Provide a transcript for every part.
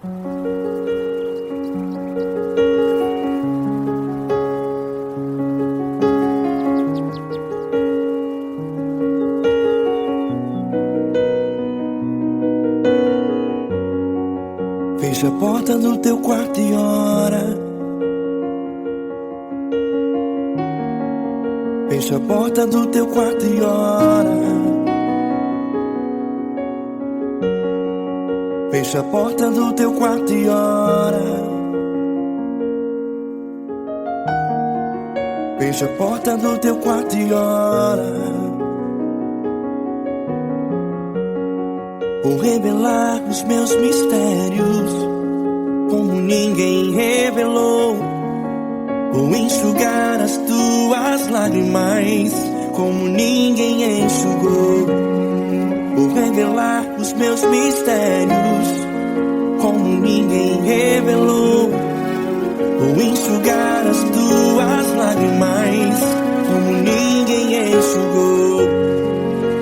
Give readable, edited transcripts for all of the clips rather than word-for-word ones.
Fecha a porta do teu quarto e ora. Fecha a porta do teu quarto e ora. Fecha a porta do teu quarto e ora. Fecha a porta do teu quarto e ora. Vou revelar os meus mistérios como ninguém revelou. Vou enxugar as tuas lágrimas como ninguém enxugou. Vou revelar os meus mistérios como ninguém revelou. Vou enxugar as tuas lágrimas como ninguém enxugou.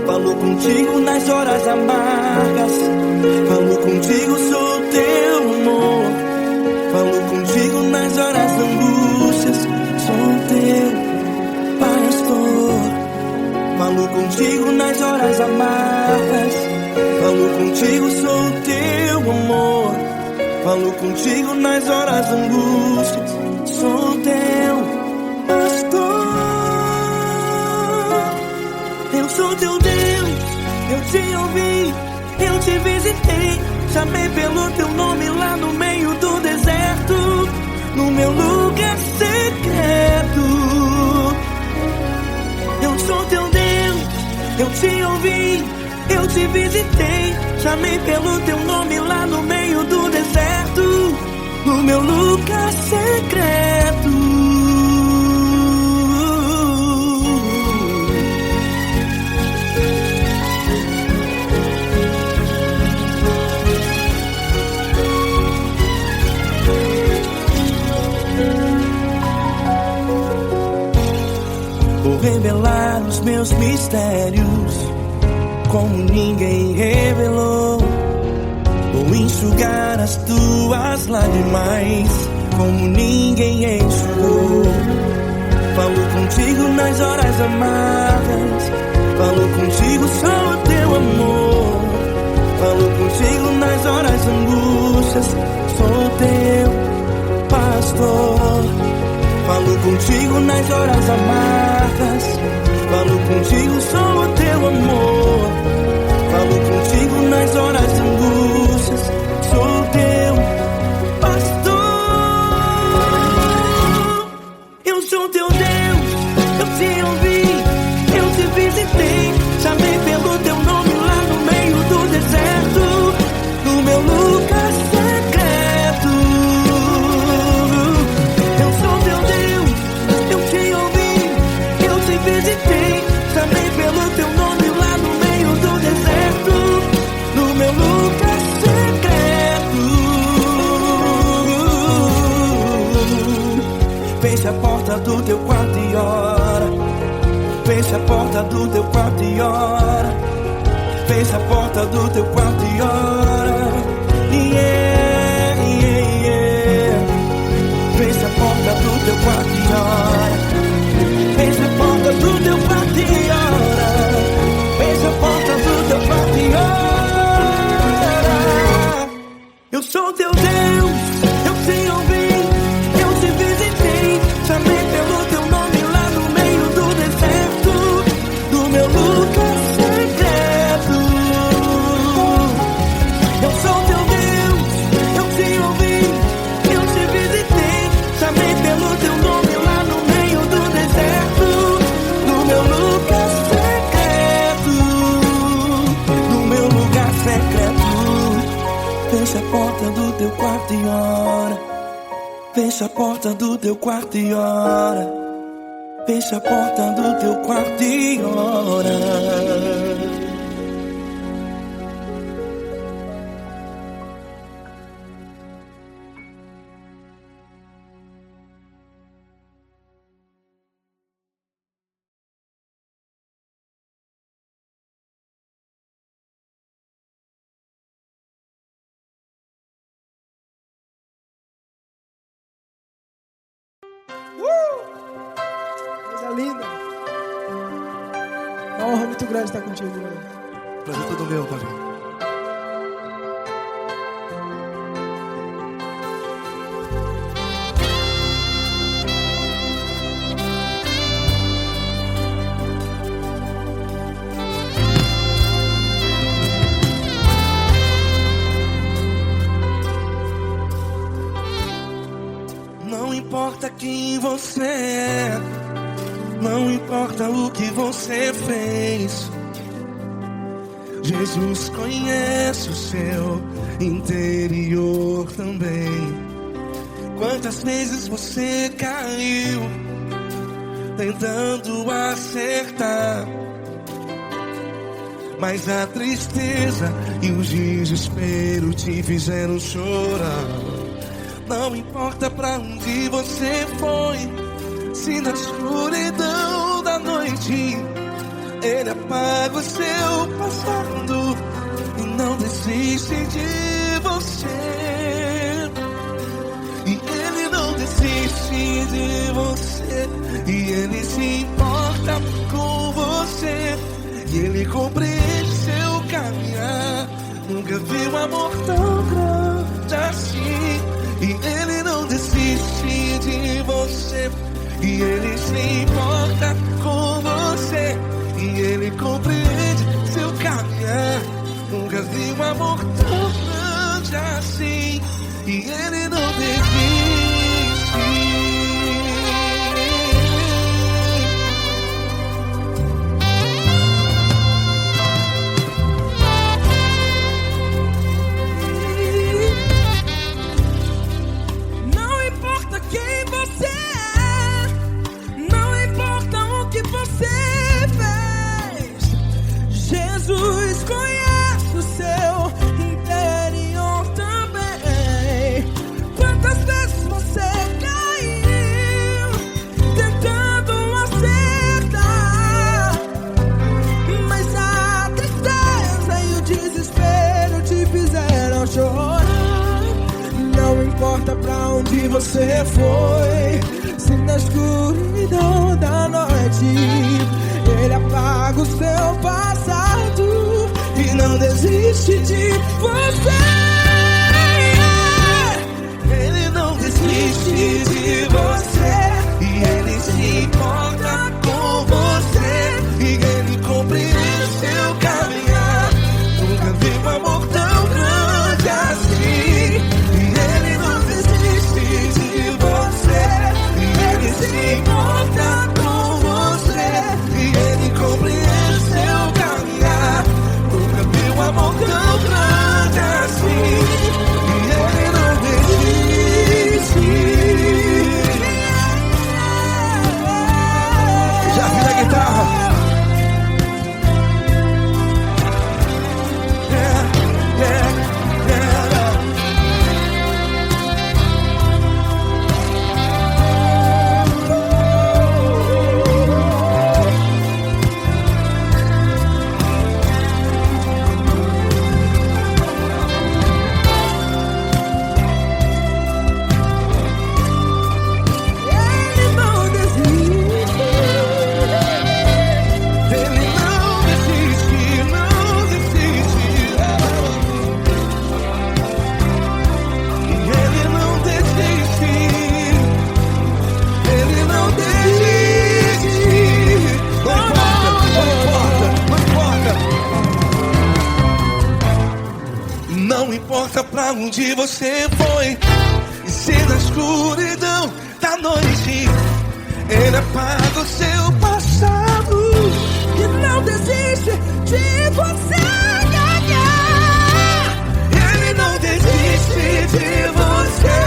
Falou contigo nas horas amargas, falou contigo, sou teu amor. Falou contigo nas horas da angústias, sou teu pastor. Falou contigo nas horas amargas, falou contigo, sou teu amor. Falou contigo nas horas da angústias, sou teu pastor. Eu sou teu Deus, eu te ouvi, eu te visitei. Chamei pelo teu nome lá no meio do deserto, no meu lugar secreto. Eu sou teu Deus, eu te ouvi, eu te visitei. Chamei pelo teu nome lá no meio do deserto, no meu lugar secreto. Vou revelar os meus mistérios como ninguém revelou. Vou enxugar as tuas lágrimas como ninguém enxugou. Falou contigo nas horas amargas, falou contigo, sou o teu amor. Falou contigo nas horas angústias, sou teu pastor. Falou contigo nas horas amargas, falou contigo, sou o teu amor. Falou contigo nas horas angústias, sou teu pastor. Eu sou teu Deus, eu te ouvi, eu te visitei. Chamei pelo teu nome lá no meio do deserto, no meu lugar secreto. Eu sou teu Deus, eu te ouvi, eu te visitei. Chamei pelo teu nome lá no meio do deserto, no meu lugar secreto. Fecha a porta do teu quarto e ora. Fecha a porta do teu quarto e ora. Fecha a porta do teu quarto e ora. Yeah, yeah, yeah. Fecha a porta do teu quarto e ora. Fecha a porta do teu quarto e ora. Fecha a porta do teu quarto e ora. Eu sou teu Deus, eu te ouvi, eu te visitei. Chamei pelo teu nome lá no meio do deserto, do meu lugar secreto. Eu sou teu Deus, eu te ouvi, eu te visitei. Chamei pelo teu nome lá no meio do deserto, no meu lugar secreto, no meu lugar secreto. Fecha a porta do teu quarto e ora. Fecha a porta do teu quarto e ora. Fecha a porta do teu quarto e ora. linda. Uma honra muito grande estar contigo, mano. Prazer todo meu, Paulinho. Não importa quem você é, não importa o que você fez, Jesus conhece o seu interior também. Quantas vezes você caiu tentando acertar, mas a tristeza e o desespero te fizeram chorar. Não importa pra onde você foi, se na escuridão da noite Ele apaga o seu passado e não desiste de você. E Ele não desiste de você, e Ele se importa com você, e Ele compreende seu caminhar. Nunca vi um amor tão grande assim. E Ele não desiste de você, e Ele se importa com você, e Ele compreende seu caminhar. Nunca vi um amor tão grande assim. E Ele não desiste. Jesus conhece o seu interior também. Quantas vezes você caiu tentando acertar, mas a tristeza e o desespero te fizeram chorar. Não importa pra onde você foi, se na escuridão da noite Ele apaga o seu passado e não desiste de você. Ele não desiste de você, e Ele se importa com você, e Ele compreende seu caminhar. Nunca vi um amor tão grande assim. E Ele não desiste de você, e Ele se importa com você, e Ele compreende seu caminhar. Nunca vi um amor tão grande assim. E Ele não desiste. Já vi na guitarra. Não importa pra onde você foi, e se na escuridão da noite Ele apaga o seu passado E não desiste de você ganhar. Ele não desiste de você,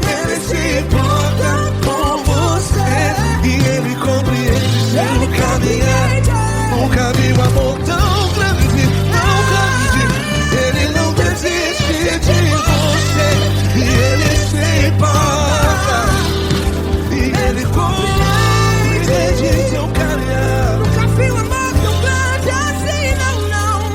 Ele se importa com você, e Ele compreende seu caminhar. Nunca vi um amor tão grande, tão grande. Ele não desiste de você, e Ele se importa, e Ele compreende seu caminhar. Nunca vi um amor tão grande assim, não, não.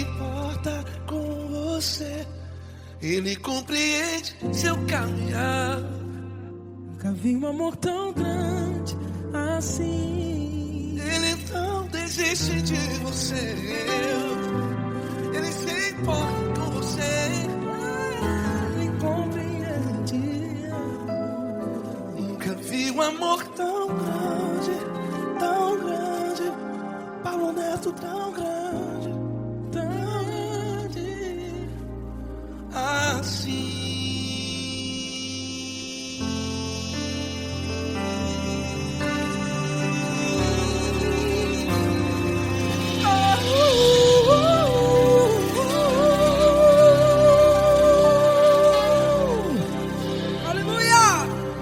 importa com você. Ele compreende seu caminhar. Nunca vi um amor tão grande assim. Ele não desiste de você. Ele se importa com você. Ele compreende. Nunca vi um amor tão grande, tão grande. Paulo Neto tão grande, tão grande assim.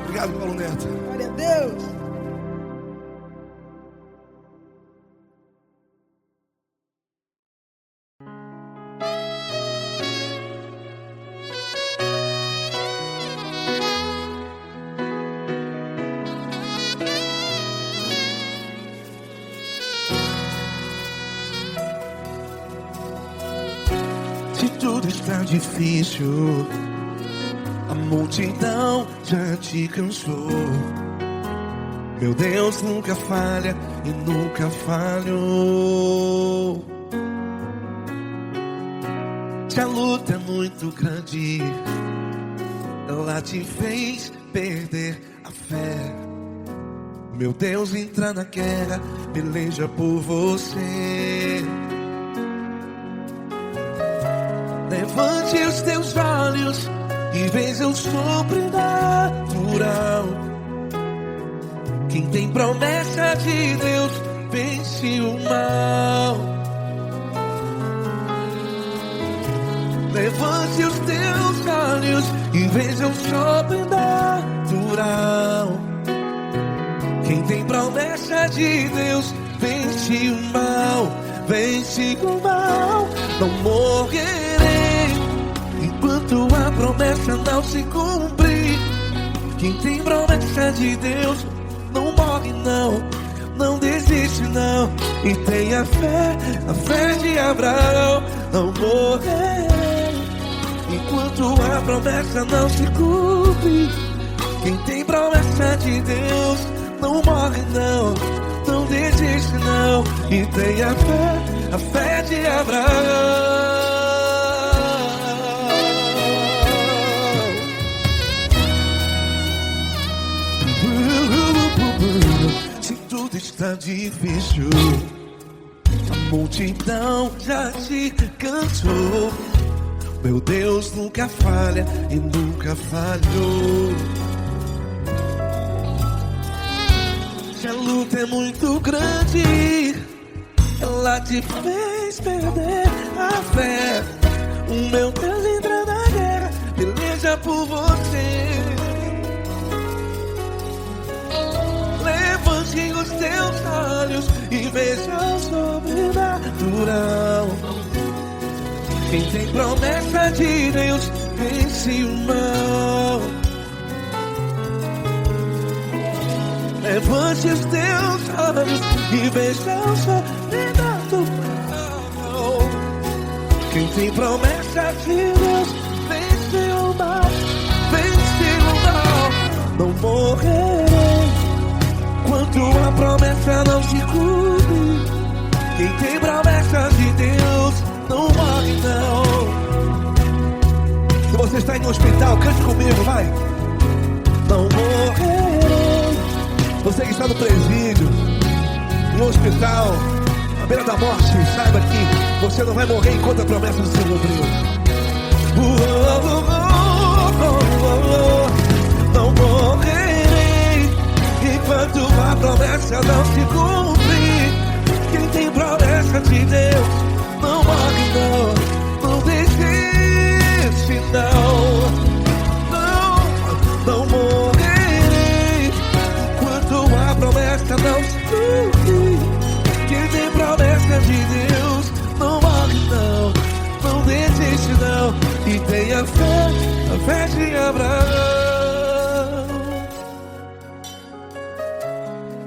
Obrigado, Paulo Neto. Glória a Deus. Se tudo está difícil, a multidão já te cansou. Meu Deus nunca falha e nunca falhou. Se a luta é muito grande, ela te fez perder a fé. Meu Deus entra na guerra, peleja por você. Levante os teus olhos e veja o sobrenatural. Quem tem promessa de Deus vence o mal. Levante os teus olhos e veja o sobrenatural. Quem tem promessa de Deus vence o mal. Vence o mal. Não morrerei enquanto a promessa não se cumprir. Quem tem promessa de Deus não morre não, não desiste não. E tenha fé, a fé de Abraão. Não morrerei enquanto a promessa não se cumpre. Quem tem promessa de Deus não morre não, não desiste não. E tenha fé, a fé de Abraão. Se tudo está difícil, a multidão já te cansou. Meu Deus nunca falha e nunca falhou. Se a luta é muito grande, ela te fez perder a fé. O meu Deus entra na guerra, peleja por você. Levante os teus olhos e veja o sobrenatural. Quem tem promessa de Deus vence o mal. Levante os teus olhos e veja o sobrenatural. Quem tem promessa de Deus vence o mal. Vence o mal. Não morrerei enquanto a promessa não se cumpre. Quem tem promessa de Deus não morre não. Se você está em um hospital, cante comigo, vai. Não morrerei. Você que está no presídio, em um hospital, à beira da morte, saiba que você não vai morrer enquanto a promessa não se cumpriu. Não morrerei enquanto a promessa não se cumprir. Quem tem promessa de Deus não morre não, não desiste não. Não morrerei enquanto a promessa não se cumprir. Quem tem promessa de Deus não morre não, não desiste não. E tenha fé, a fé de Abraão.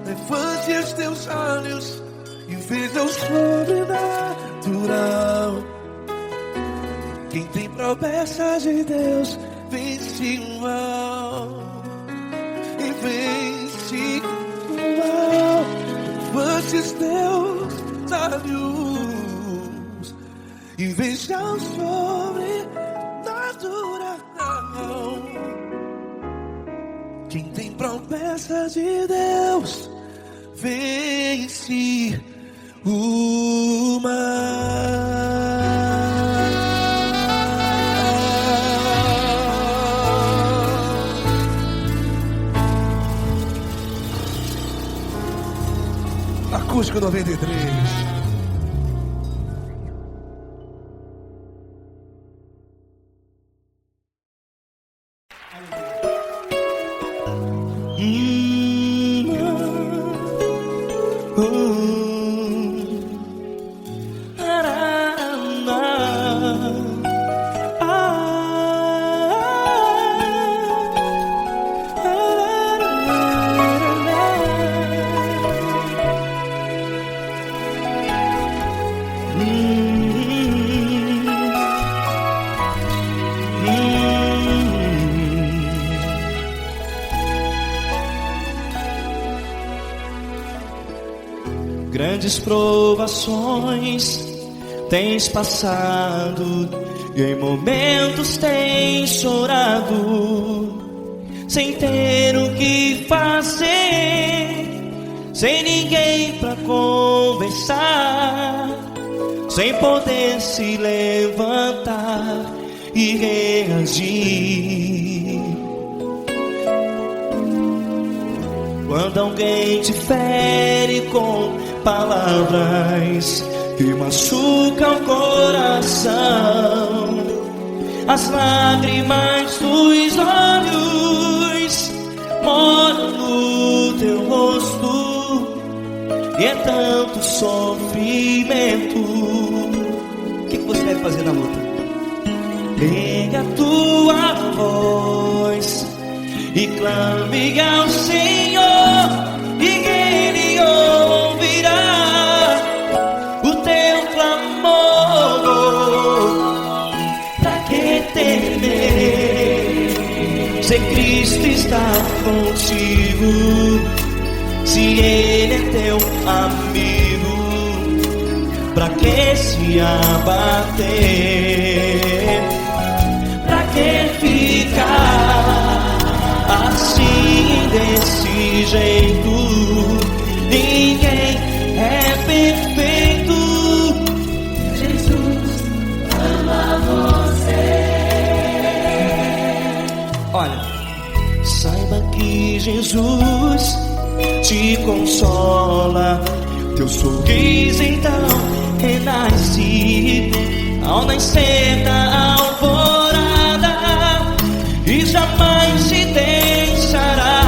Levante os teus olhos e veja o sobrenatural. Quem tem promessas de Deus vence o mal. E vence o mal. Fostes Deus, sábios, e veja o sobrenatural. Quem tem promessas de Deus vence o mal. Acústico 93. Grandes provações tens passado, e em momentos tens chorado, sem ter o que fazer, sem ninguém pra conversar, sem poder se levantar e reagir. Quando alguém te fere com palavras que machucam o coração, as lágrimas dos olhos moram no teu rosto, e é tanto sofrimento. O que você deve fazer na luta? Pega a tua voz e clame ao Senhor, e Ele ouvirá o teu clamor. Pra que temer, se Cristo está contigo, se Ele é teu amigo? Pra que se abater? Pra que ficar assim, desse jeito? Ninguém é perfeito. Jesus ama você. Olha, saiba que Jesus te consola, teu sorriso então renasce ao nascer da alvorada, e jamais te deixará.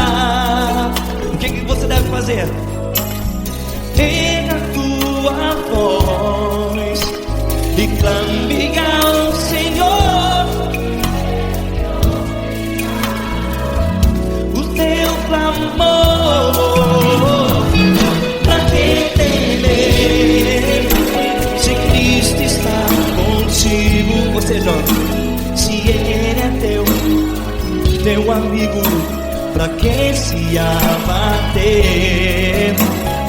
O que você deve fazer? Pega a tua voz e clame ao Senhor, o teu clamor. Pra que temer, se Cristo está contigo? Você joga. Se Ele é teu amigo, pra que se abater?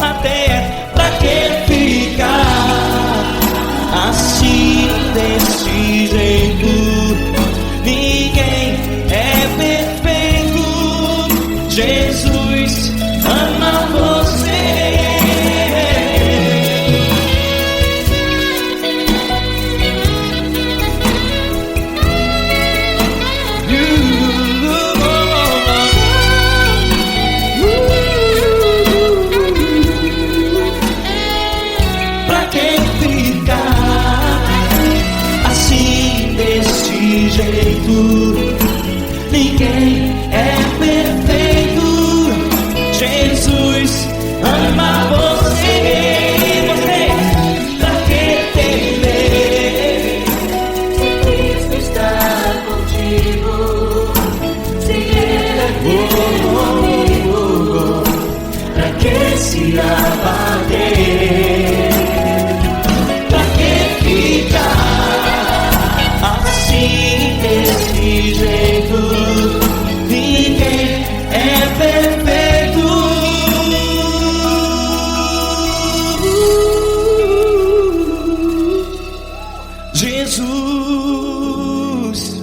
Até pra que ficar assim, desse jeito? Ninguém é perfeito. Jesus ama você. Pra que ficar Jesus.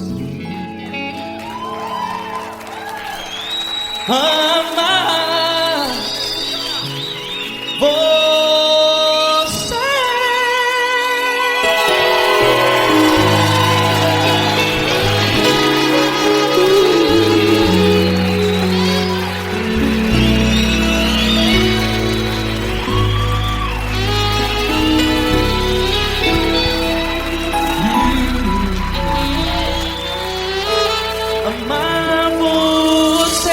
Amar você. Amar você.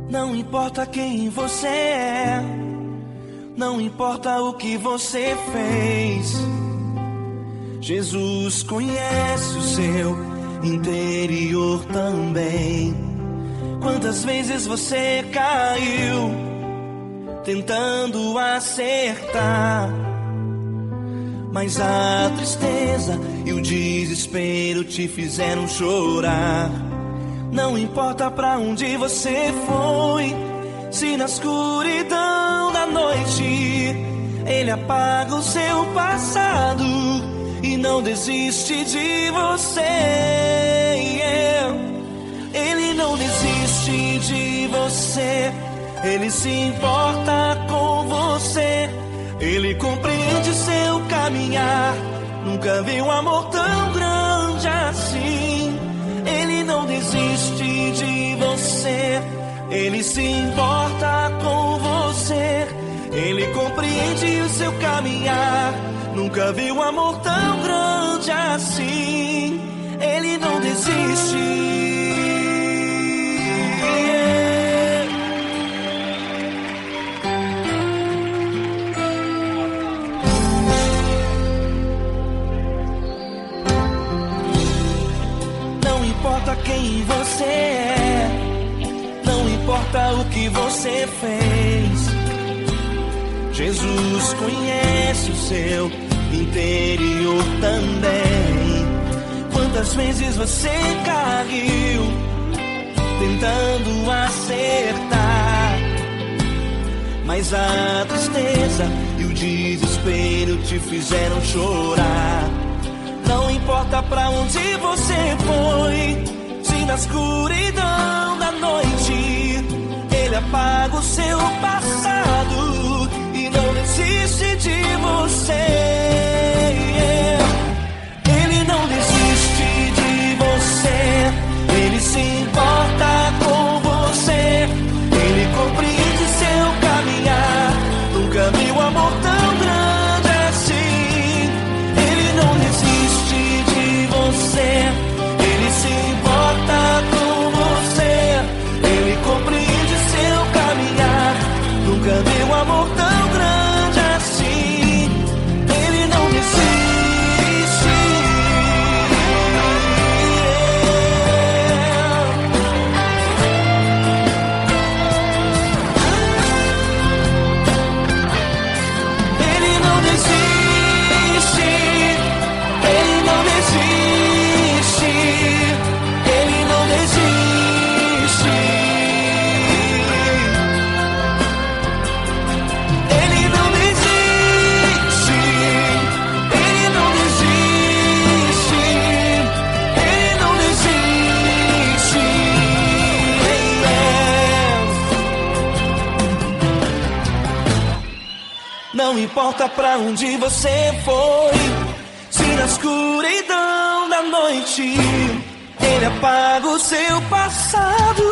Não importa quem você é, não importa o que você fez, Jesus conhece o seu interior também. Quantas vezes você caiu tentando acertar, mas a tristeza e o desespero te fizeram chorar. Não importa pra onde você foi, se na escuridão da noite Ele apaga o seu passado e não desiste de você. Ele não desiste de você, Ele se importa com você, Ele compreende seu caminhar. Nunca vi um amor tão grande assim. Ele não desiste de você, Ele se importa com você, Ele compreende o seu caminhar. Nunca vi um amor tão grande assim. Ele não desiste. Não importa quem você é, não importa o que você fez, Jesus conhece o seu interior também. Quantas vezes você caiu tentando acertar, mas a tristeza e o desespero te fizeram chorar. Não importa pra onde você foi, se na escuridão da noite Ele apaga o seu passado e não desiste de você. Ele não desiste de você, Ele se importa com você, Ele compreende seu caminhar. Nunca vi um amor tão grande assim. Ele não desiste de você, Ele se importa com você, Ele compreende seu caminhar. Nunca vi um amor tão grande assim. Ele não desiste. Ele não desiste. Ele não desiste. Ele não desiste. Ele não desiste. Ele não desiste. Ele não desiste. Não importa pra onde você foi, se na escuridão da noite Ele apaga o seu passado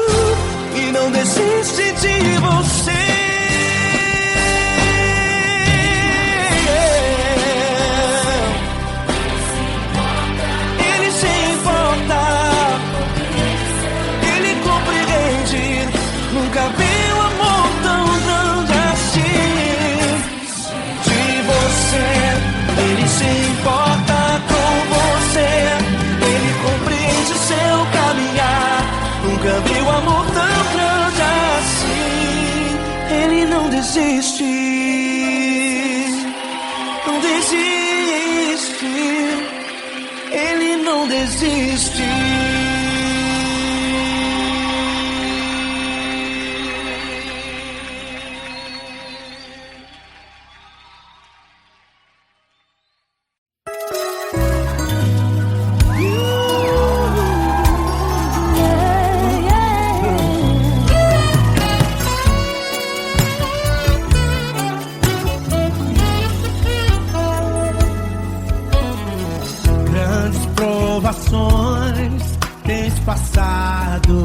e não desiste de você. Ele se importa, Ele compreende nunca vi o amor tão grande assim. Ele não desiste, não desiste, ele não desiste. Provações tens passado,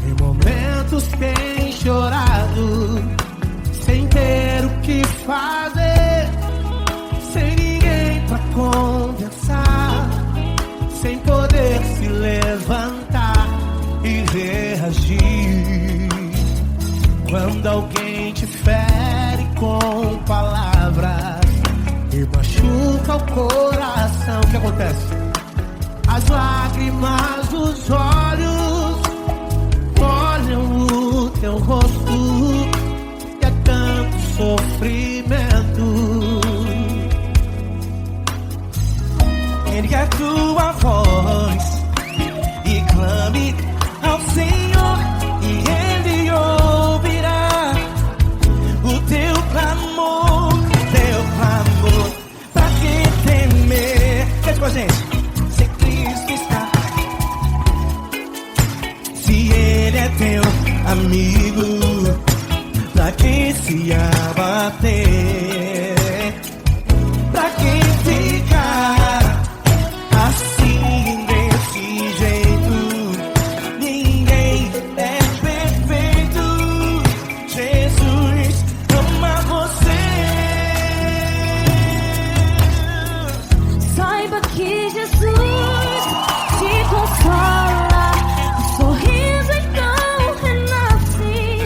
em momentos tens chorado, sem ter o que fazer, sem ninguém pra conversar, sem poder se levantar e reagir. Quando alguém te fere com palavras e machuca o coração, o que acontece? As lágrimas dos olhos molham o teu rosto, e é tanto sofrimento. Ergue a tua voz e clame ao Senhor, e Ele ouvirá o teu clamor, pra que temer? Cante com a gente. Se Ele é teu amigo, pra que se abater? Pra que ficar assim desse jeito? Ninguém é perfeito. Jesus ama você. Saiba que Jesus te consola. Sorriso então renasce.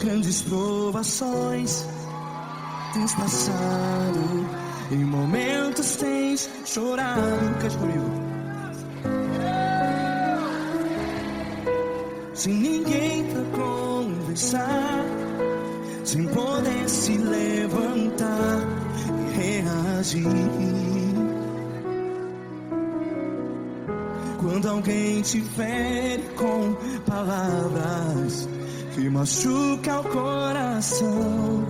Grandes provações tens passado, em momentos tens chorado. Cante comigo. Sem ninguém pra conversar, sem poder se levantar e reagir. Quando alguém te fere com palavras que machuca o coração,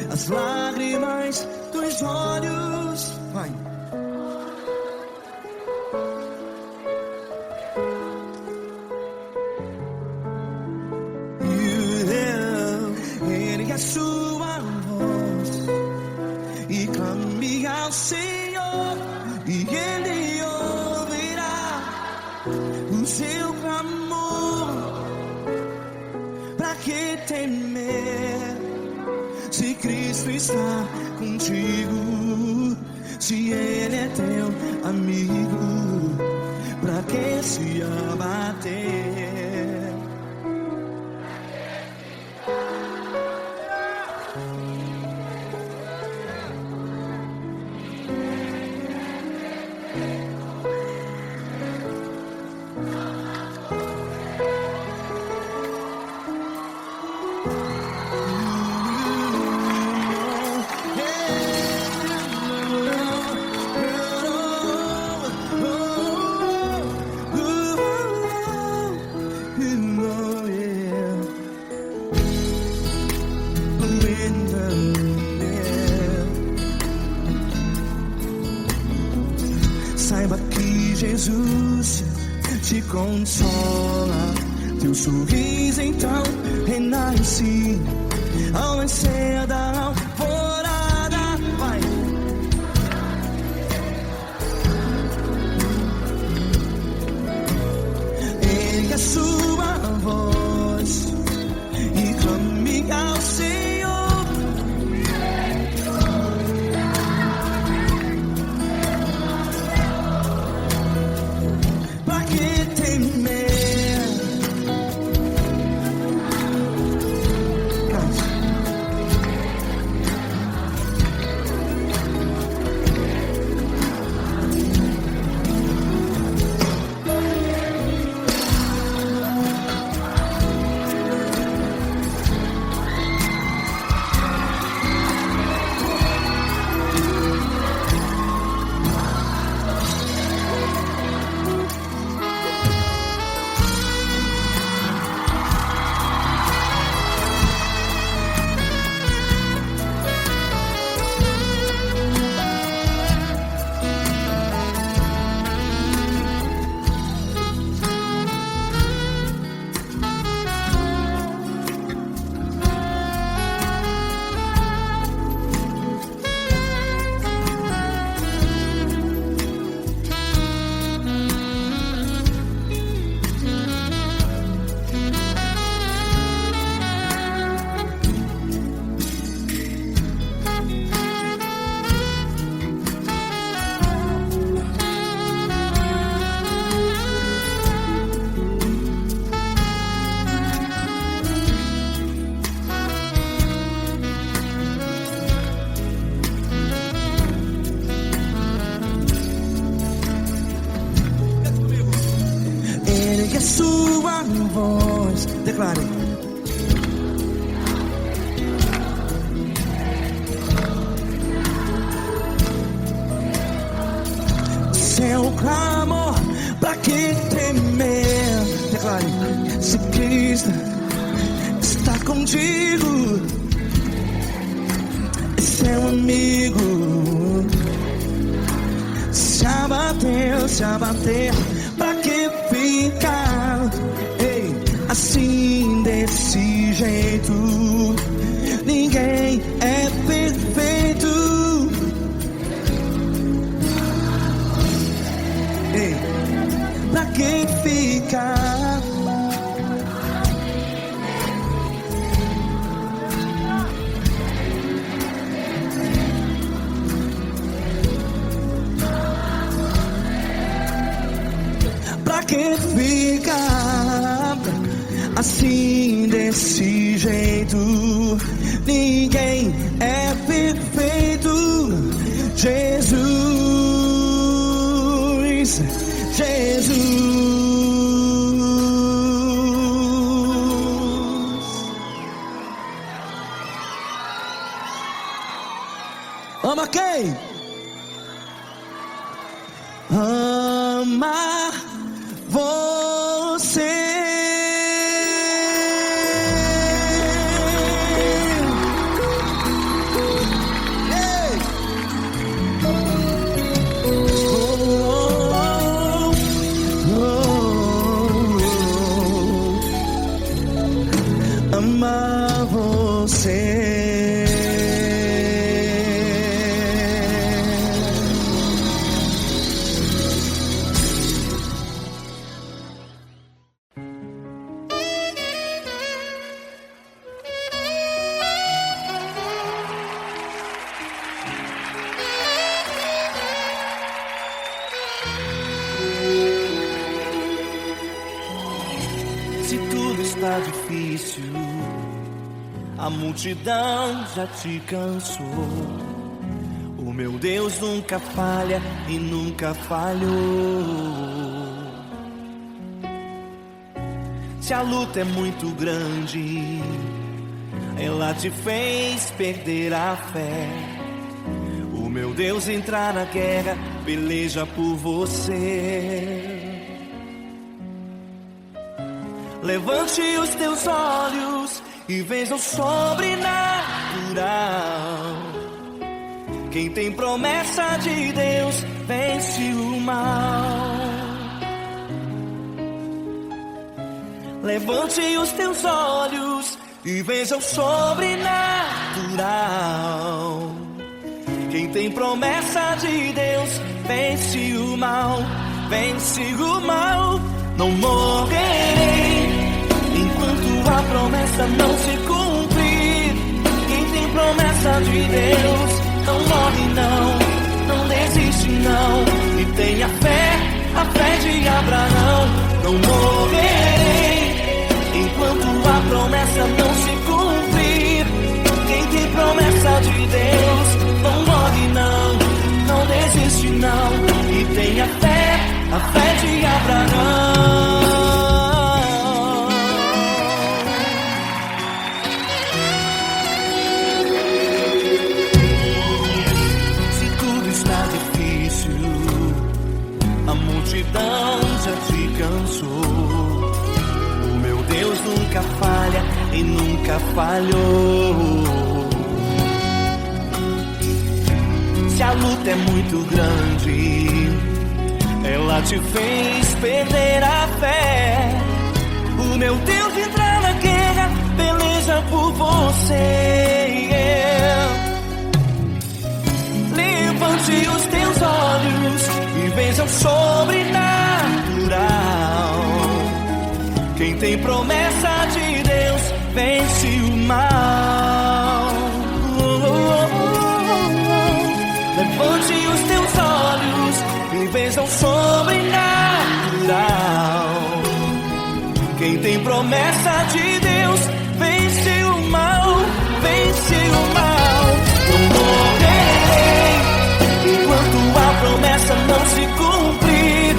as lágrimas dos olhos, vai. Ergue a sua voz e clame ao Senhor, e Ele ouvirá o seu clamor. Pra que temer, se Cristo está contigo? Se Ele é teu amigo, pra que se abater? Saiba que Jesus te consola, teu sorriso então renasce ao nascer da alvorada. Vai. Ergue a sua voz e clame ao Senhor. Ergue a sua voz, declare. Seu clamor, pra que temer? Declare. Se Cristo está contigo, é seu amigo. Se abater, pra que ficar, ei, assim desse jeito? Ninguém é perfeito. Ei, pra que ficar? Pra que ficar? assim desse jeito. Ninguém é perfeito. Jesus, Jesus. Ama quem? Ama você. Ei! Ama você. Se tudo está difícil, a multidão já te cansou. O meu Deus nunca falha e nunca falhou. Se a luta é muito grande, ela te fez perder a fé. O meu Deus entra na guerra, peleja por você. Levante os teus olhos e veja o sobrenatural. Quem tem promessa de Deus vence o mal. Levante os teus olhos e veja o sobrenatural. Quem tem promessa de Deus vence o mal, vence o mal. Não morrerei enquanto a promessa não se cumprir. Quem tem promessa de Deus não morre não, não desiste não. E tenha fé, a fé de Abraão. Não morrerei enquanto a promessa não se cumprir. Quem tem promessa de Deus não morre não, não desiste não. E tenha fé, a fé de Abraão. Se tudo está difícil, a multidão já te cansou. O meu Deus nunca falha e nunca falhou. Se a luta é muito grande, ela te fez perder a fé. O meu Deus entra na guerra, peleja por você. Levante os teus olhos e veja o sobrenatural. Quem tem promessa de Deus vence o mal. Levante os teus olhos e veja o sobrenatural. Quem tem promessa de Deus vence o mal, vence o mal. Não morrerei enquanto a promessa não se cumprir.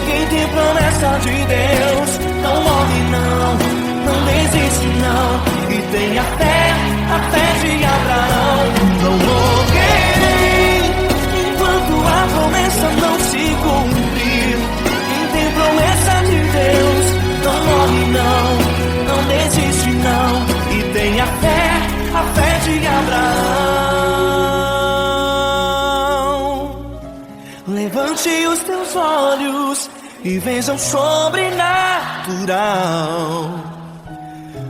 Quem tem promessa de Deus não morre não, não desiste não. E tenha fé, a fé de Abraão. Não morrerei enquanto a promessa não se cumprir. Quem tem promessa de Deus não morre não, não desiste não. E tenha fé, a fé de Abraão. Levante os teus olhos e veja o sobrenatural.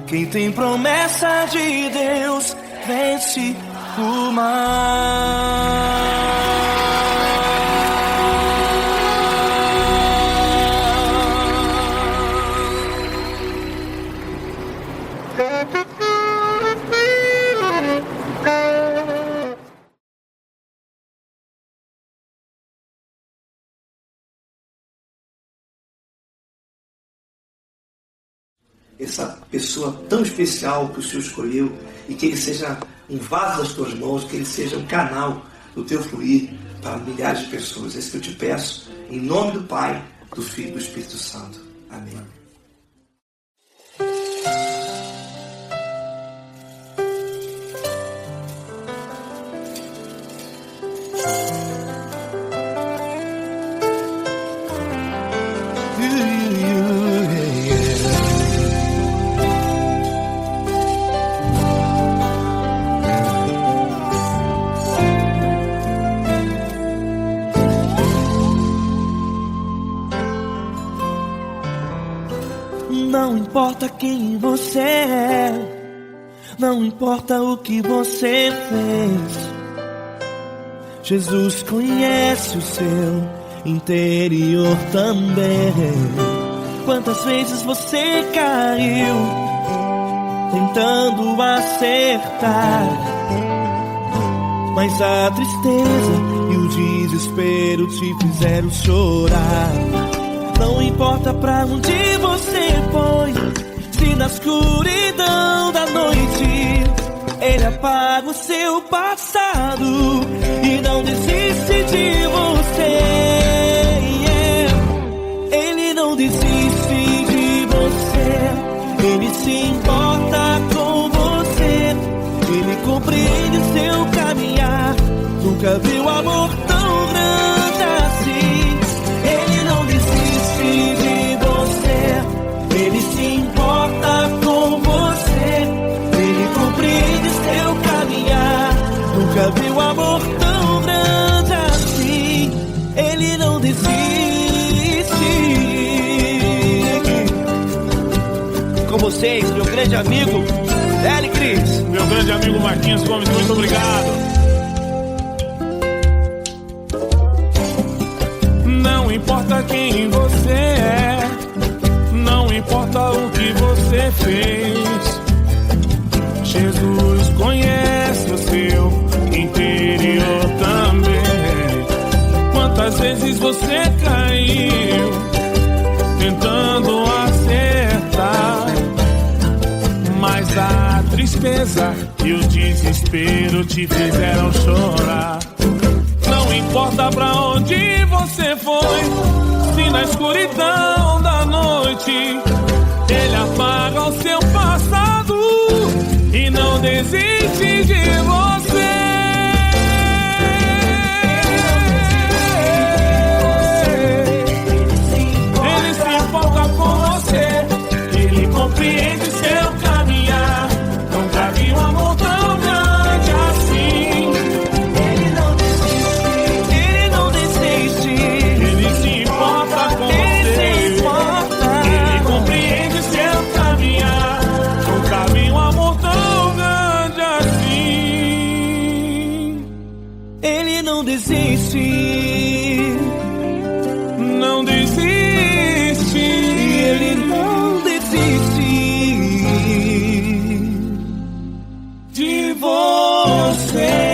Quem tem promessa de Deus vence o mal. essa pessoa tão especial que o Senhor escolheu, e que ele seja um vaso das tuas mãos, que ele seja um canal do teu fluir para milhares de pessoas. É isso que eu te peço, em nome do Pai, do Filho e do Espírito Santo. Amém. Não importa quem você é, não importa o que você fez, Jesus conhece o seu interior também. Quantas vezes você caiu tentando acertar, mas a tristeza e o desespero te fizeram chorar. Não importa pra onde você foi, se na escuridão da noite Ele apaga o seu passado e não desiste de você. Ele não desiste de você, Ele se importa com você, Ele compreende seu caminhar. Nunca viu amor tão grande assim. Ele não desiste de você, Ele se importa com você, Ele compreende seu caminhar. Nunca viu amor tão grande assim. Ele não desiste. Com vocês, meu grande amigo Eli Cris. Meu grande amigo Marquinhos Gomes, muito obrigado. Não importa quem você é, não importa o que você fez, Jesus conhece o seu interior também. Quantas vezes você caiu tentando acertar, mas a tristeza e o desespero te fizeram chorar. Não importa pra onde você foi, se na escuridão da noite Ele apaga o seu passado e não desiste de você. Ele se importa com você, Ele compreende seu caminhar. Nunca vi um amor tão grande assim. Não desiste, não desiste, Ele não desiste de você.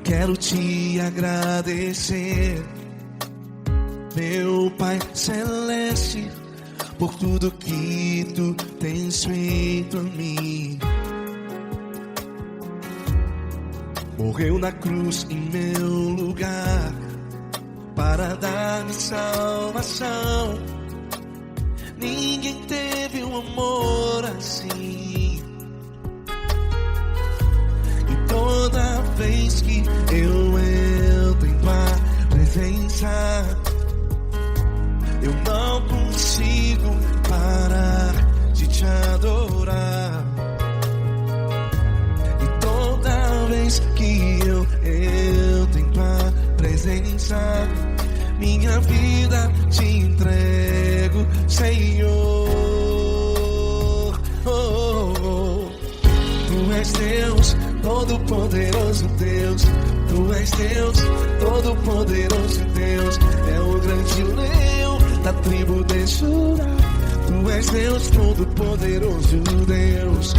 Quero te agradecer, meu Pai Celeste, por tudo que Tu tens feito a mim. Morreu na cruz em meu lugar para dar-me salvação. Ninguém teve um amor assim. E toda vez que eu entro em Tua presença, eu não consigo parar de te adorar. E toda vez que eu entro em tua presença, minha vida te entrego, Senhor. Tu és Deus, todo-poderoso Deus. Tu és Deus, todo-poderoso Deus. É o grande leão da tribo de Judá. Tu és Deus, todo-poderoso Deus.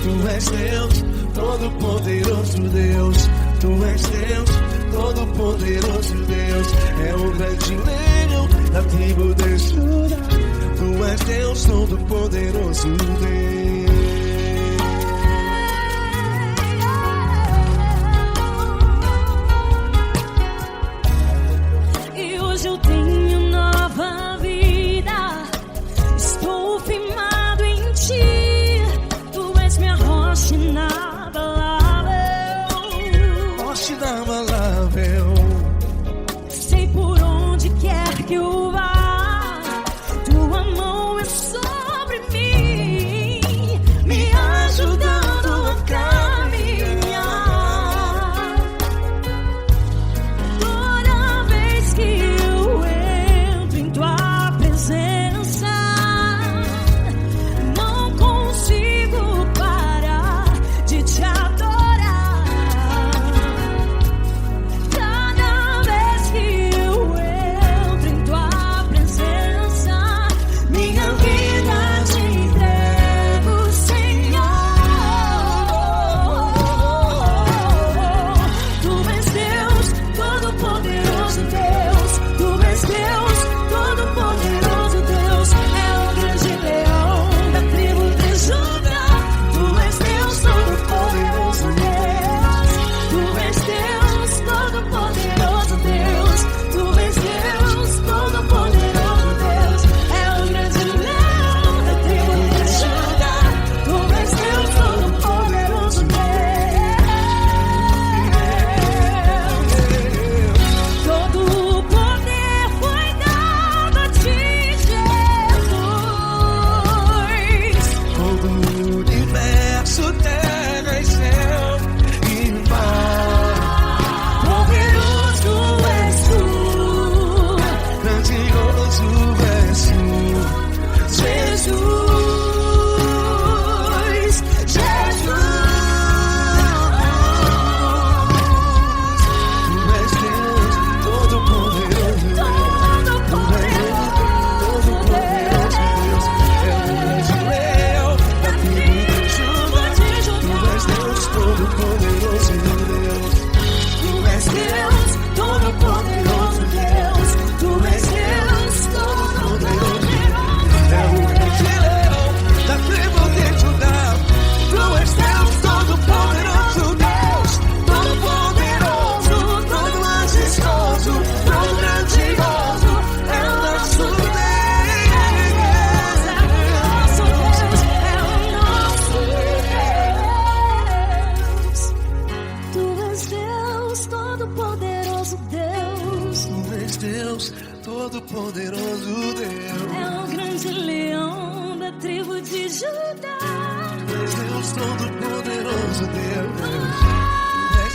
Tu és Deus, todo-poderoso Deus. Tu és Deus, todo-poderoso Deus. É o grande leão da tribo de Judá. Tu és Deus, todo-poderoso Deus. Eu tenho nova vida, estou firmado em ti. Tu és minha rocha inabalável. Rocha inabalável. Sei por onde quer que eu vá, tua mão é sobre mim, me ajudando a caminhar. Toda vez que eu entro em tua presença, não consigo parar de te adorar. Cada vez que eu entro em tua presença, minha vida te entrego, Senhor. Tu és Deus, todo-poderoso Deus. Tu és Deus, todo-poderoso Deus. É o grande leão da tribo de Judá. Tu és Deus, todo-poderoso Deus. Tu és Deus, todo-poderoso Deus. Tu és Deus, todo-poderoso Deus. É o grande leão da tribo de Judá. Tu és Deus, todo-poderoso Deus. Todo o poder foi dado a ti, Jesus. Todo o universo, terra e céu e mar. Poderoso és tu, Grandioso és tu, Jesus. Jesus. Tu és Deus, todo-poderoso Deus. Todo-poderoso Deus. É o grande leão da tribo de Judá. Tu és Deus, todo-poderoso Deus. Tu és Deus, todo-poderoso Deus. Tu és Deus, todo-poderoso É o grande leão da tribo de Judá. Tu és Deus, todo-poderoso Deus. Todo-poderoso, todo majestoso, todo grandioso. É o nosso Deus. é o nosso Deus. Tu és Deus, todo-poderoso Deus. Tu és Deus, todo-poderoso Deus. É o grande leão da tribo de Judá. Tu és Deus, todo-poderoso Deus. Tu és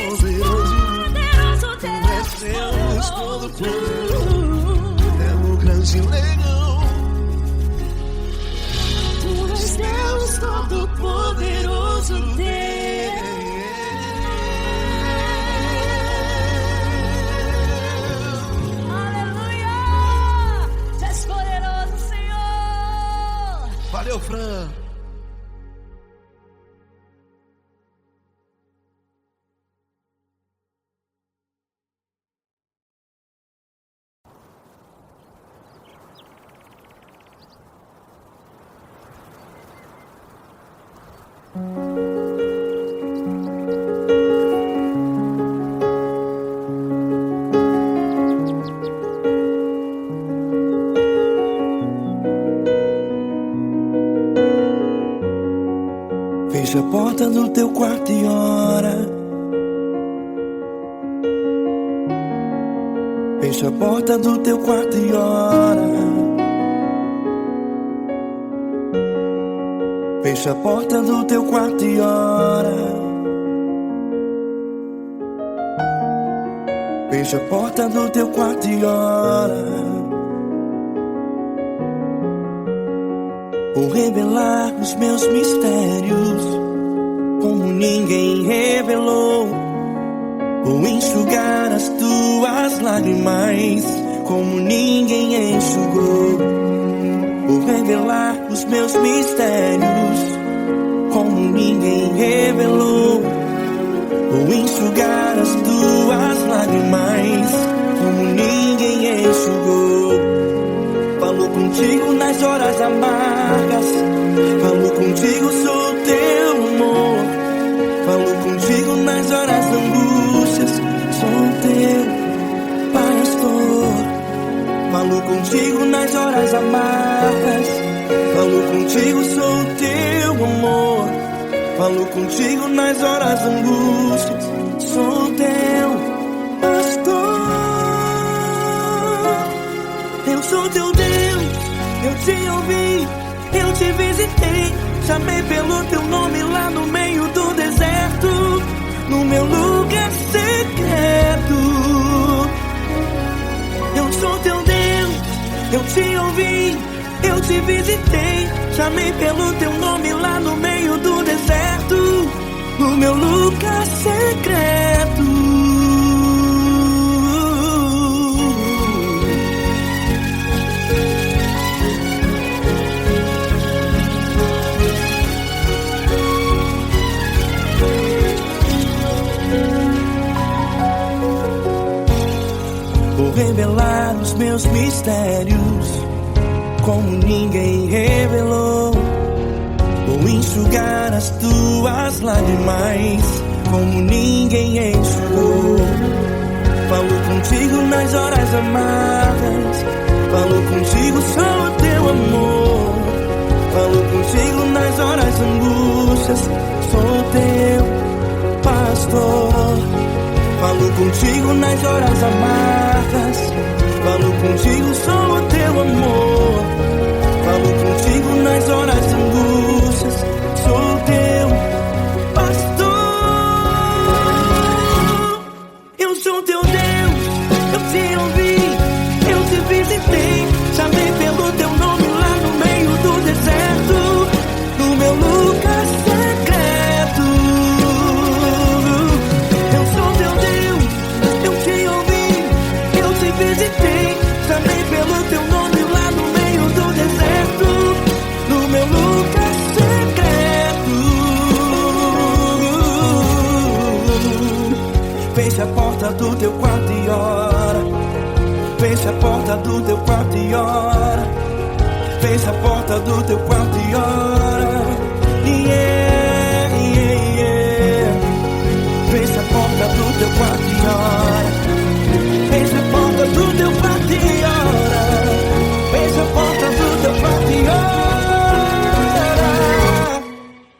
Deus, poderoso. Poderoso Tu és Deus, todo-poderoso. Deus. É o grande leão. Tu és Deus, todo-poderoso Deus. Aleluia! Tu és poderoso, Senhor. Valeu, Fran. Fecha a porta do teu quarto e ora. Fecha a porta do teu quarto e ora. Fecha a porta do teu quarto e ora. Fecha a porta do teu quarto e ora. Vou revelar os meus mistérios como ninguém revelou. Vou enxugar as tuas lágrimas como ninguém enxugou. Vou revelar os meus mistérios como ninguém revelou. Vou enxugar as tuas lágrimas como ninguém enxugou. Falo contigo nas horas amargas, falo contigo, sou teu amor. Falo contigo nas horas da angústias, sou teu pastor. Falo contigo nas horas amargas, falo contigo, sou teu amor. Falo contigo nas horas da angústias, sou teu pastor. Eu sou teu Deus, eu te ouvi, eu te visitei. Chamei pelo teu nome lá no meio do deserto, no meu lugar secreto. Eu sou teu Deus, eu te ouvi, eu te visitei. Chamei pelo teu nome lá no meio do deserto, no meu lugar secreto. Vou revelar os meus mistérios como ninguém revelou. Vou enxugar as tuas lágrimas como ninguém enxugou. Falo contigo nas horas amargas, falo contigo, sou teu amor. Falo contigo nas horas angústias, sou teu pastor. Falo contigo nas horas amargas, falo contigo, sou teu amor. Falo contigo nas horas angústias, sou teu pastor. Eu sou teu Deus, eu te ouvi, eu te visitei. Chamei pelo teu nome lá no meio do deserto, no meu lugar secreto. Eu sou teu Deus, eu te ouvi, eu te visitei. Chamei pelo teu nome lá no meio do deserto, no meu lugar secreto. Fecha a porta do teu quarto e ora. Fecha a porta do teu quarto e ora. Fecha a porta do teu quarto e ora. Yeah, yeah, yeah. Fecha a porta do teu quarto e ora. Fecha a porta do teu quarto e ora. Fecha a porta do teu quarto e ora.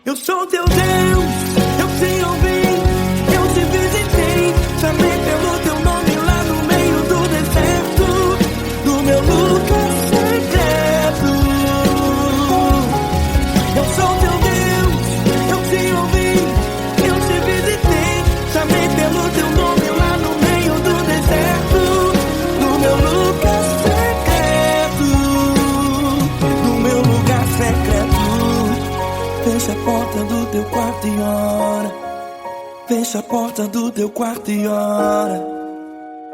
Eu sou teu Deus, eu te ouvi, eu te visitei. Chamei pelo teu nome lá no meio do deserto, no meu lugar secreto. Eu sou teu Deus, eu te ouvi, eu te visitei. Chamei pelo teu nome lá no meio do deserto, no meu lugar secreto, no meu lugar secreto. Fecha a porta do teu quarto e ora. Fecha a porta do teu quarto e ora.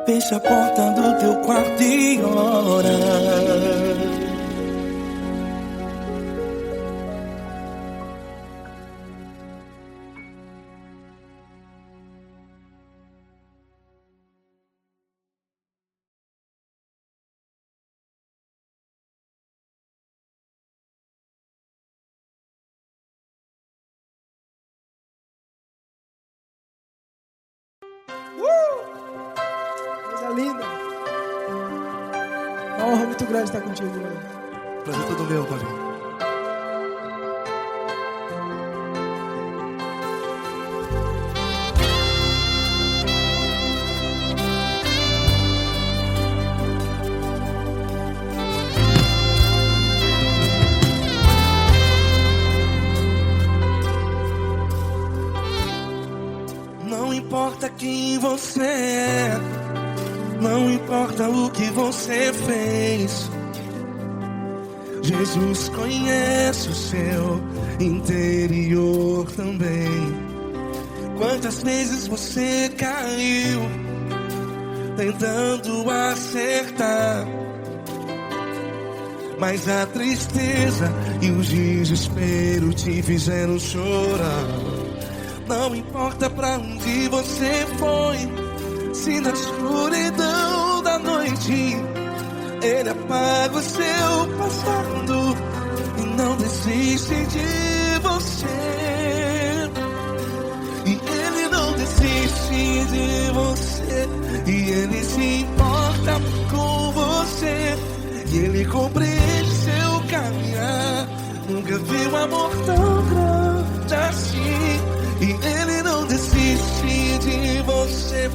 Fecha a porta do teu quarto e ora. Coisa linda. É uma honra muito grande estar contigo, Lord. Prazer todo meu, Paulinho. quem você é, não importa o que você fez. Jesus conhece o seu interior também. Quantas vezes você caiu tentando acertar, mas a tristeza e o desespero te fizeram chorar. Não importa pra onde você foi, se na escuridão da noite Ele apaga o seu passado e não desiste de você. E Ele não desiste de você, e Ele se importa com você, e Ele compreende seu caminhar. Nunca vi um amor tão grande assim. E Ele não desiste de você,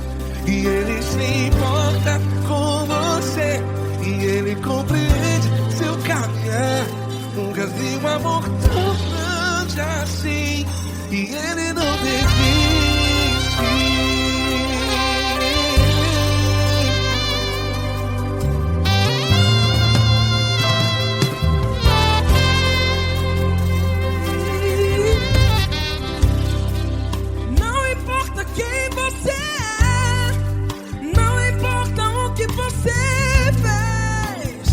e Ele se importa com você, e Ele compreende seu caminhar. Nunca vi um amor tão grande assim. E Ele não desiste. Não importa quem você é, não importa o que você fez,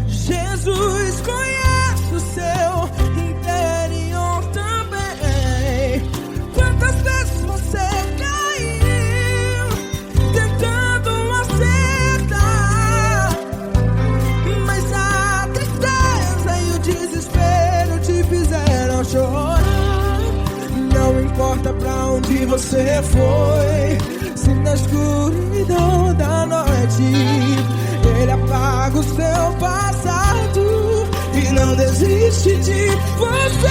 Jesus conhece o seu interior também. Quantas vezes você caiu tentando acertar, mas a tristeza e o desespero te fizeram chorar. Não importa pra onde você foi, se na escuridão da noite Ele apaga o seu passado e não desiste de você.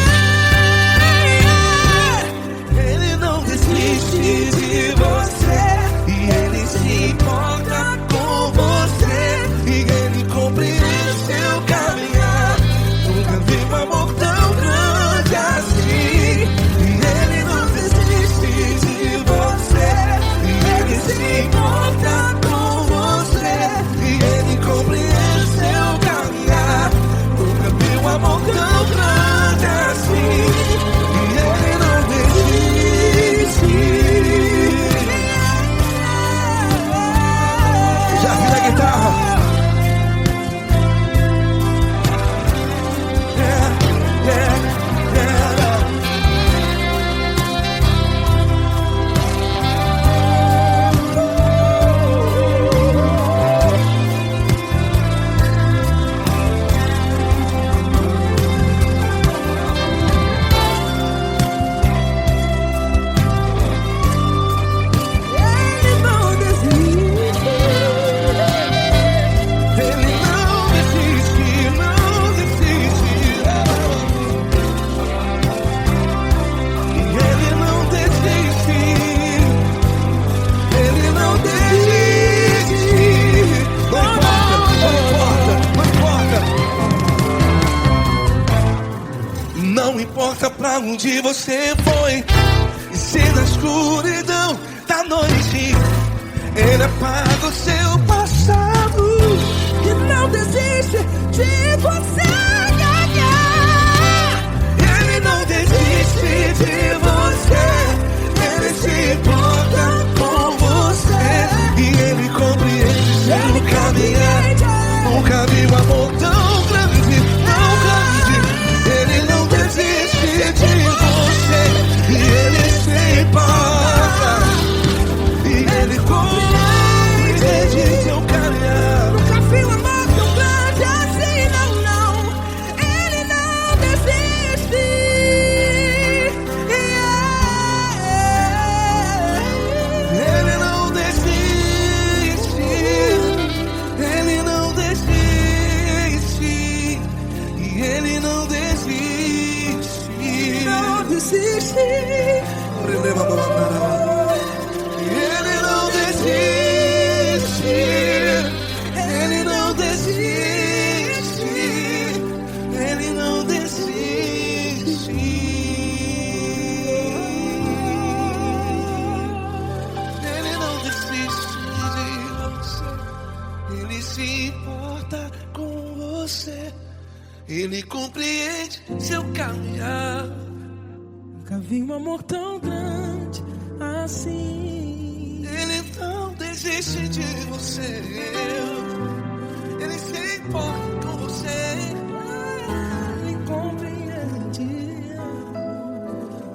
Ele não desiste de você, e Ele se importa com você, e Ele compreende seu caminhar. Nunca vi um amor tão grande assim. E Ele não desiste de você, e Ele se importa com você, e Ele compreende seu caminhar. Nunca vi um amor tão grande assim. E Ele não desiste. Já vi a guitarra. Yeah, yeah, yeah. Ele não desiste. Ele não desiste, não desiste. E Ele não desiste. Ele não desiste. Não importa, não importa. Não importa pra onde você foi, e se na escuridão da noite Ele apaga o seu passado. Que não desiste de você. Ele não desiste de você, Ele se importa com você, e Ele compreende seu caminhar. Nunca vi um amor tão grande, tão grande. Ele não desiste de você, e Ele se importa, e Ele compreende Ele se importa com você. Ele compreende seu caminhar. Nunca vi um amor tão grande assim. Ele não desiste de você. Ele se importa com você. Ele compreende.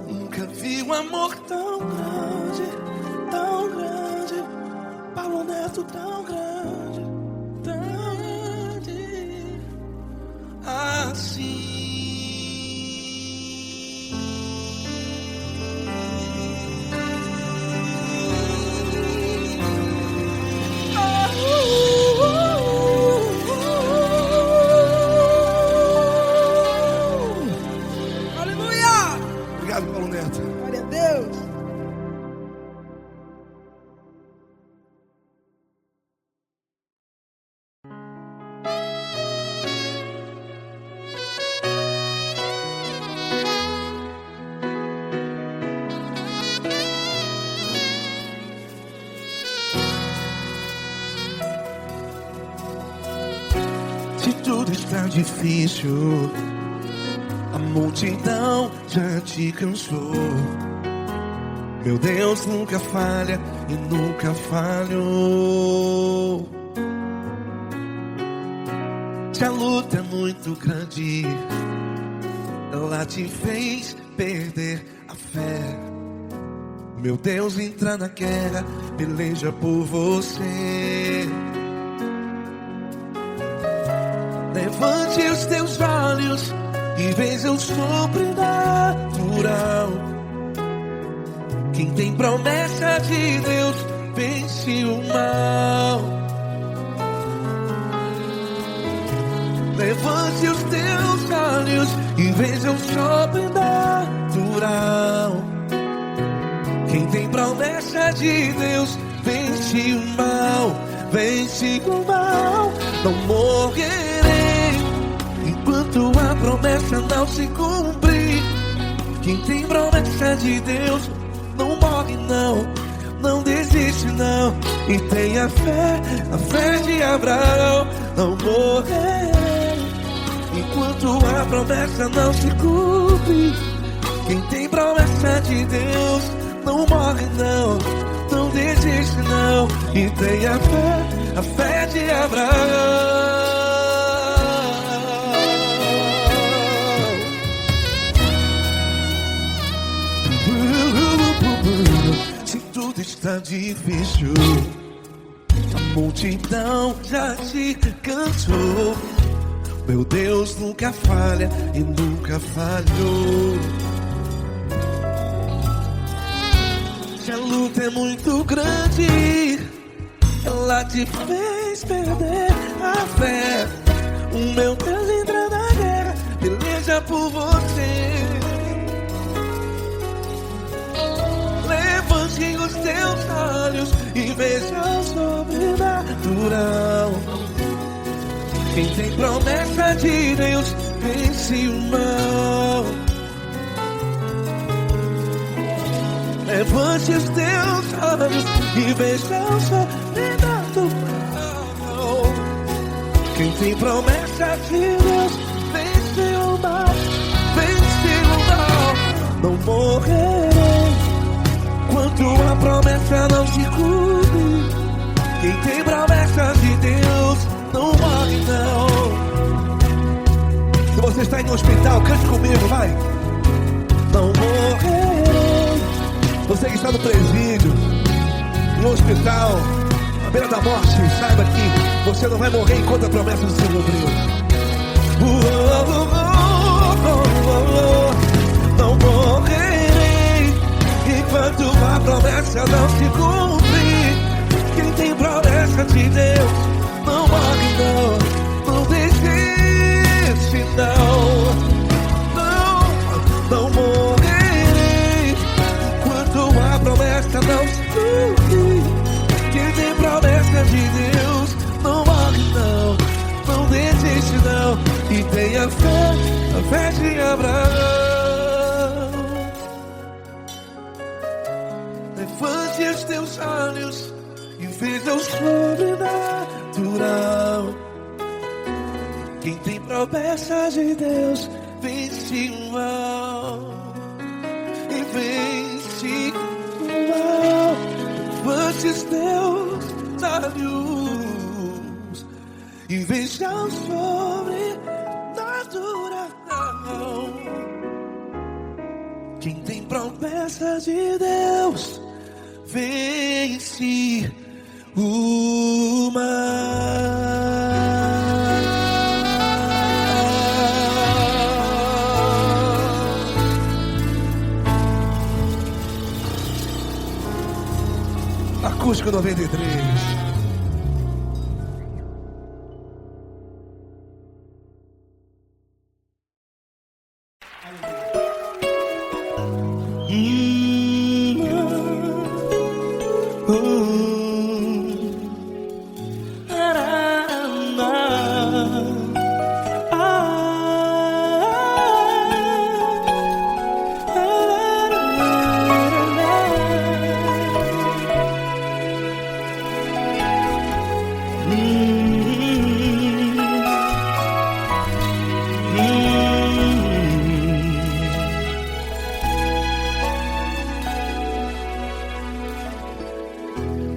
Nunca vi um amor tão grande, tão grande. Paulo Neto tão grande, tão grande assim. Obrigado, Paulo Neto. Glória a Deus. Se tudo está difícil, a multidão já te cansou. Meu Deus nunca falha e nunca falhou. Se a luta é muito grande, ela te fez perder a fé. Meu Deus entra na guerra, peleja por você. Levante os teus olhos e veja o sobrenatural. Quem tem promessa de Deus vence o mal. Levante os teus olhos e veja o sobrenatural. Quem tem promessa de Deus vence o mal. Vence o mal. Não morrerei enquanto a promessa não se cumprir. Quem tem promessa de Deus não morre não, não desiste não. E tenha fé, a fé de Abraão. Não morrerei enquanto a promessa não se cumpre. Quem tem promessa de Deus não morre não, não desiste não. E tenha fé, a fé de Abraão. Se tudo está difícil, a multidão já te cansou. Meu Deus nunca falha e nunca falhou. Se a luta é muito grande, ela te fez perder a fé. O meu Deus entra na guerra, peleja por você. Levante os teus olhos e veja o sobrenatural. Quem tem promessa de Deus vence o mal. Levante os teus olhos e veja o sobrenatural. Quem tem promessa de Deus vence o mal. Vence o mal. Não morrerei enquanto a promessa não se cumpre. Quem tem promessa de Deus não morre não. Se você está em um hospital, cante comigo, vai. Não morrerei. Você que está no presídio, no hospital, à beira da morte, saiba que você não vai morrer enquanto a promessa não se cumpriu. Não morrerei enquanto a promessa não se cumprir. Quem tem promessa de Deus não morre não, não desiste não. Não morrerei enquanto a promessa não se cumprir. Quem tem promessa de Deus não morre não, não desiste não. E tenha fé, a fé de Abraão. Levante os teus olhos e veja o sobrenatural. promessas de Deus vence o mal. E vence o mal. Antes Deus da luz e veja o sobrenatural. Quem tem promessa de Deus vence o mal. Acústico 93.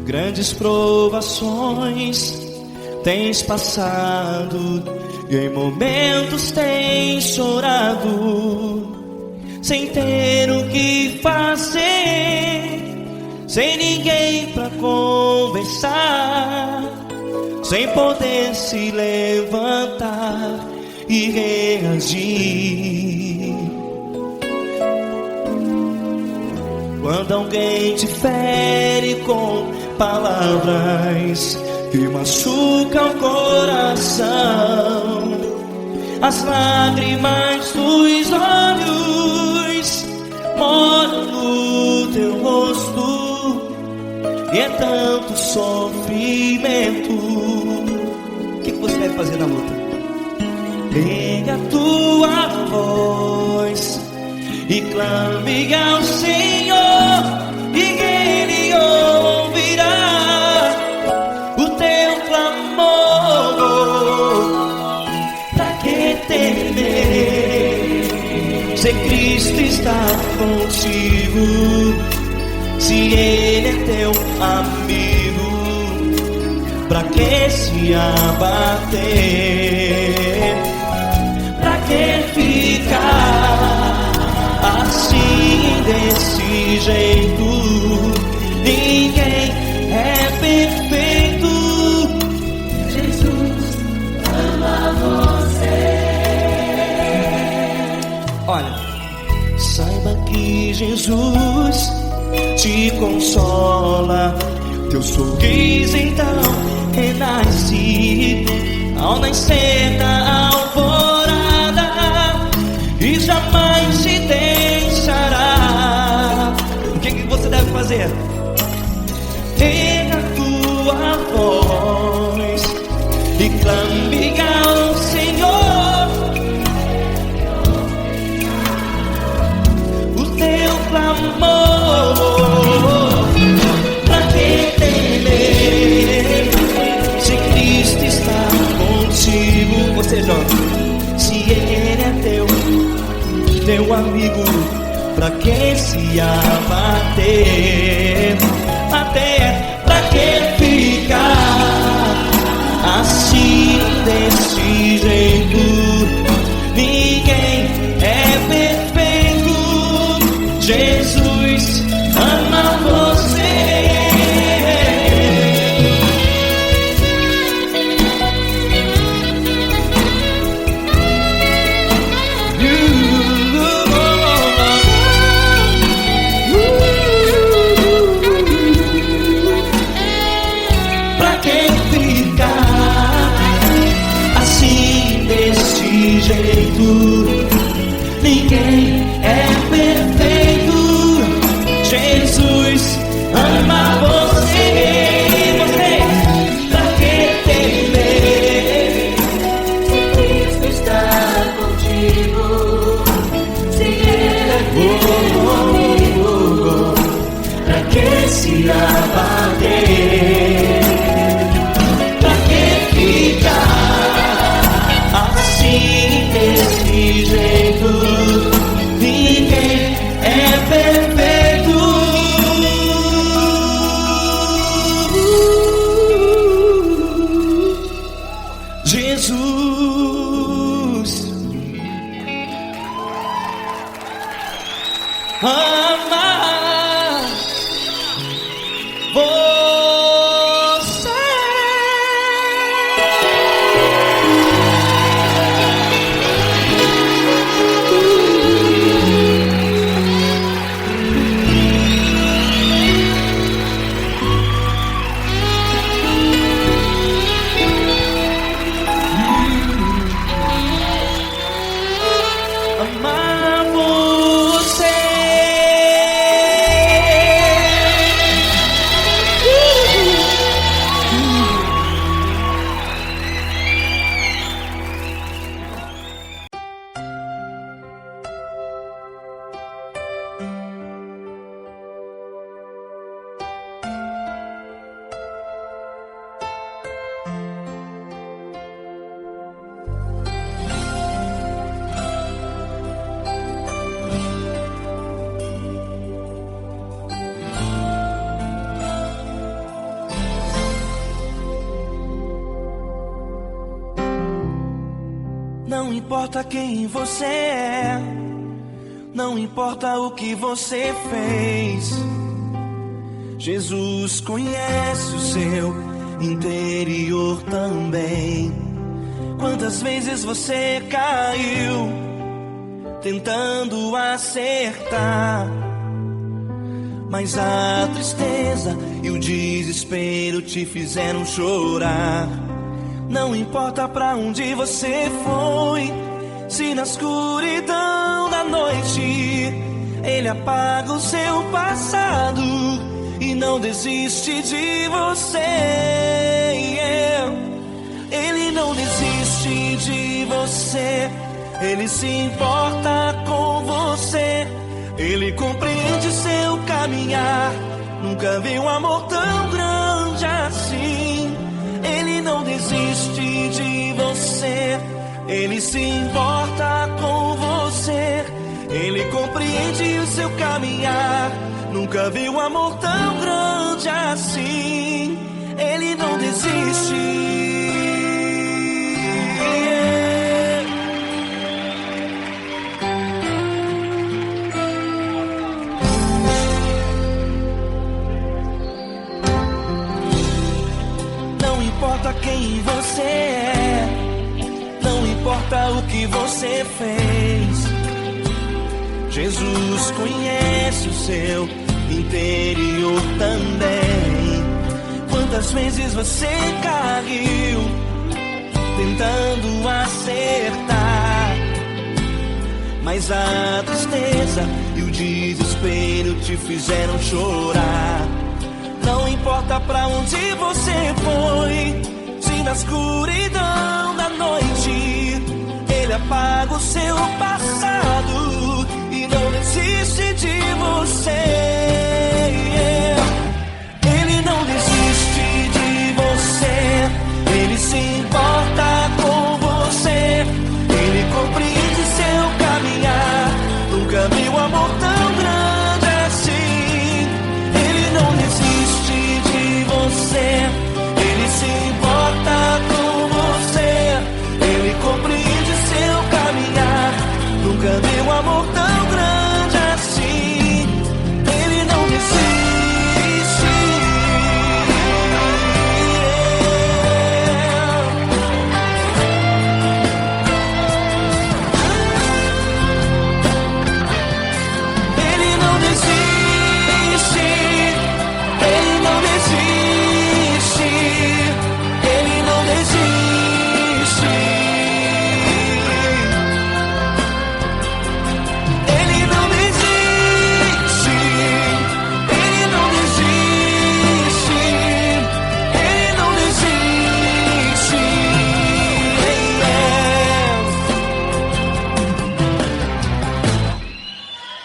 Grandes provações tens passado e em momentos tens chorado, sem ter o que fazer, sem ninguém pra conversar, sem poder se levantar e reagir. Quando alguém te fere com palavras que machucam o coração, as lágrimas dos olhos moram no teu rosto, e é tanto sofrimento. O que você deve fazer na luta? Pega a tua voz e clame ao Senhor, e Ele ouvirá o teu clamor. Pra que temer, se Cristo está contigo, se Ele é teu amigo? Pra que se abater? Pra que ficar assim, desse jeito? Ninguém é perfeito. Jesus ama você. Olha, saiba que Jesus te consola, teu sorriso então renasce ao nascer da alvorada, e jamais te deixará. O que você deve fazer? Pega a tua voz e clame ao Senhor, o teu clamor. Pra que temer, se Cristo está contigo? Você jovem, se Ele é teu amigo, pra que se abater? Até pra que ficar assim, desse jeito? Ninguém é perfeito. Jesus ama você. Ninguém é perfeito. Jesus ama você. Você, pra que temer, se Cristo está contigo, se Ele é teu amigo? Pra que se abater? Pra que ficar assim, Não importa quem você é, não importa o que você fez, Jesus conhece o seu interior também. Quantas vezes você caiu tentando acertar, mas a tristeza e o desespero te fizeram chorar. Não importa pra onde você foi, se na escuridão da noite Ele apaga o seu passado e não desiste de você. Ele não desiste de você, Ele se importa com você, Ele compreende seu caminhar. Nunca vi um amor tão grande assim. Ele não desiste de você, Ele se importa com você, Ele compreende o seu caminhar. Nunca vi um amor tão grande assim. Ele não desiste. Não importa quem você é, não importa o que você fez, Jesus conhece o seu interior também. Quantas vezes você caiu tentando acertar, mas a tristeza e o desespero te fizeram chorar. Não importa pra onde você foi, se na escuridão da noite Ele apaga o seu passado e não desiste de você. Ele não desiste de você, Ele se importa com você, Ele compreende seu caminhar. Nunca vi um amor tão grande assim. Ele não desiste de você, Ele se importa com você, Ele compreende seu caminhar. Nunca vi um amor tão grande assim. Ele não desiste. Ele não desiste. Ele não desiste. Ele não desiste. Ele não desiste. Ele não desiste. Ele não desiste.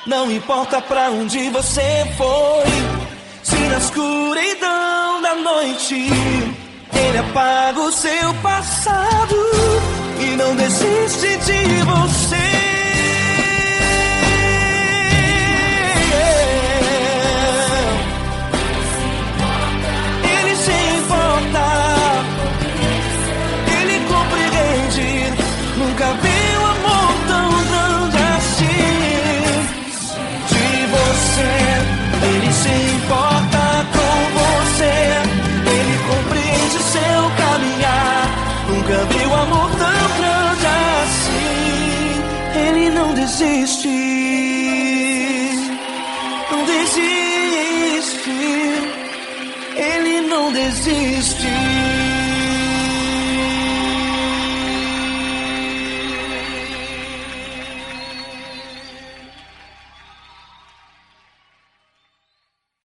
Não importa pra onde você foi, se na escuridão da noite Ele apaga o seu passado e não desiste de você. Ele se importa, Ele compreende. Nunca vi um amor tão grande assim. De você, Ele se importa com você, Ele compreende seu caminhar. Nunca vi um amor tão grande assim. Ele não desiste, não desiste. Ele não desiste.